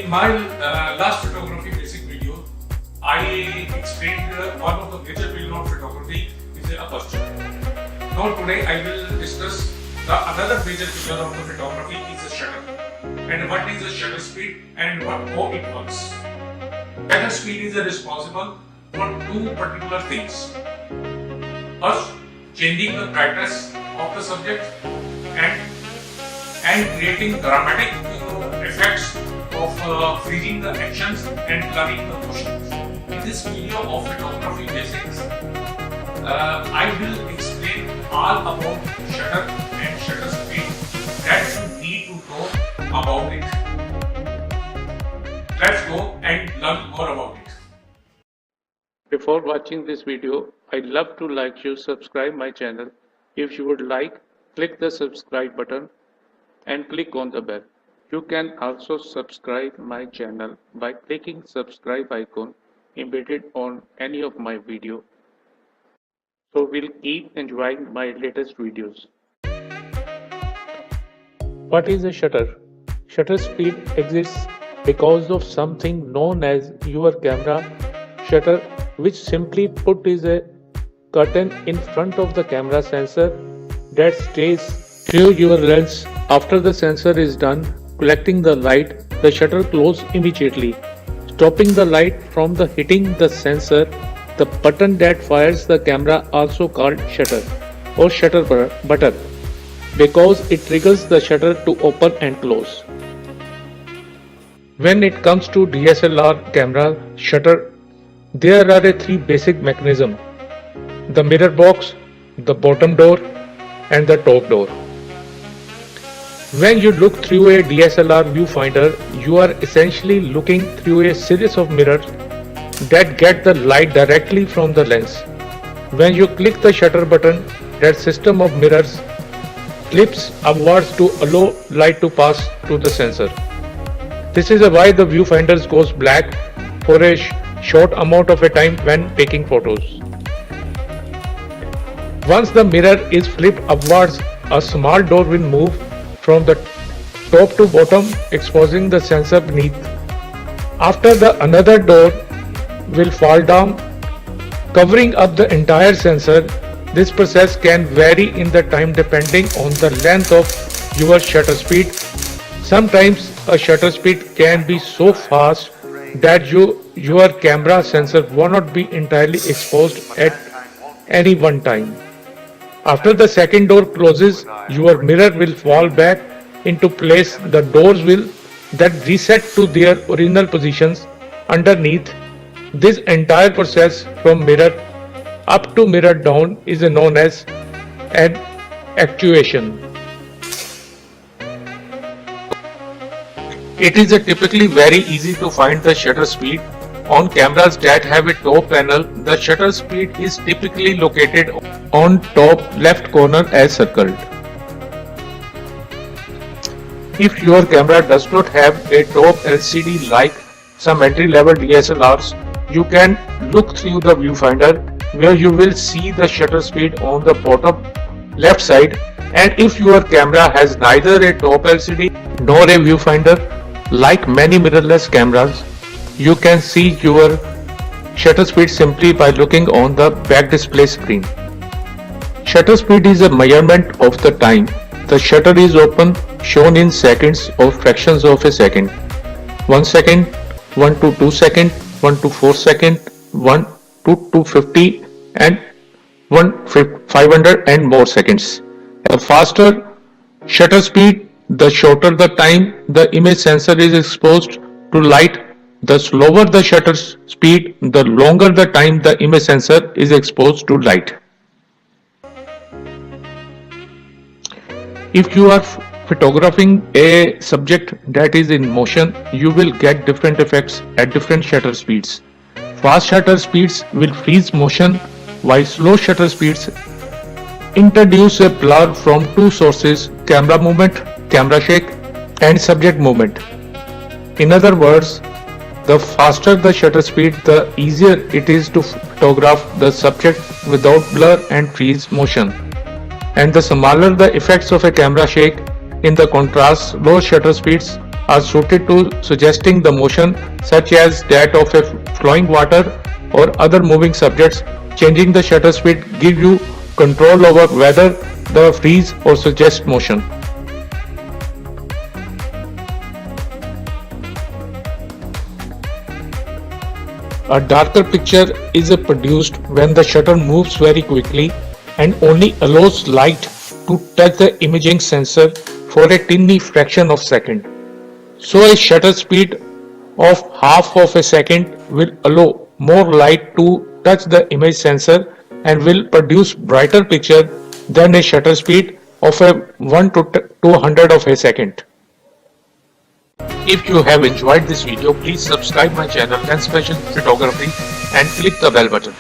In my last photography basic video, I explained one of the major field of photography is the aperture. Now today I will discuss another major feature of the photography is the shutter. And what is the shutter speed and how it works. Shutter speed is responsible for two particular things. First, changing the brightness of the subject and creating dramatic effects of freezing the actions and blurring the motions. In this video of photography basics, I will explain all about shutter and shutter speed that you need to know about it. Let's go and learn more about it. Before watching this video, I'd love to like you subscribe my channel. If you would like, click the subscribe button and click on the bell. You can also subscribe my channel by clicking subscribe icon embedded on any of my video. So we'll keep enjoying my latest videos. What is a shutter? Shutter speed exists because of something known as your camera shutter, which simply put is a curtain in front of the camera sensor that stays through your lens. After the sensor is done collecting the light, the shutter closes immediately, stopping the light from hitting the sensor. The button that fires the camera, also called shutter or shutter button, because it triggers the shutter to open and close. When it comes to DSLR camera shutter, there are three basic mechanisms: the mirror box, the bottom door, and the top door. When you look through a DSLR viewfinder, you are essentially looking through a series of mirrors that get the light directly from the lens. When you click the shutter button, that system of mirrors flips upwards to allow light to pass to the sensor. This is why the viewfinder goes black for a short amount of a time when taking photos. Once the mirror is flipped upwards, a small door will move from the top to bottom, exposing the sensor beneath. After another door will fall down, covering up the entire sensor. This process can vary in the time depending on the length of your shutter speed. Sometimes a shutter speed can be so fast that your camera sensor will not be entirely exposed at any one time. After the second door closes, your mirror will fall back into place. The doors will then reset to their original positions underneath. This entire process from mirror up to mirror down is known as an actuation. It is typically very easy to find the shutter speed. On cameras that have a top panel, the shutter speed is typically located on top left corner as circled. If your camera does not have a top LCD like some entry-level DSLRs, you can look through the viewfinder where you will see the shutter speed on the bottom left side. And if your camera has neither a top LCD nor a viewfinder, like many mirrorless cameras, you can see your shutter speed simply by looking on the back display screen. Shutter speed is a measurement of the time the shutter is open, shown in seconds or fractions of a second. 1 second, 1 to 2 second, 1 to 4 second, 1 to 250 and 500 and more seconds. The faster shutter speed, the shorter the time the image sensor is exposed to light. The slower the shutter speed, the longer the time the image sensor is exposed to light. If you are photographing a subject that is in motion, you will get different effects at different shutter speeds. Fast shutter speeds will freeze motion, while slow shutter speeds introduce a blur from two sources: camera movement, camera shake, and subject movement. In other words, the faster the shutter speed, the easier it is to photograph the subject without blur and freeze motion. And the smaller the effects of a camera shake, in the contrast, low shutter speeds are suited to suggesting the motion, such as that of a flowing water or other moving subjects. Changing the shutter speed gives you control over whether the freeze or suggest motion. A darker picture is produced when the shutter moves very quickly and only allows light to touch the imaging sensor for a tiny fraction of a second. So a shutter speed of half of a second will allow more light to touch the image sensor and will produce brighter picture than a shutter speed of a 1 to 200 of a second. If you have enjoyed this video, please subscribe my channel Lens Passion Photography and click the bell button.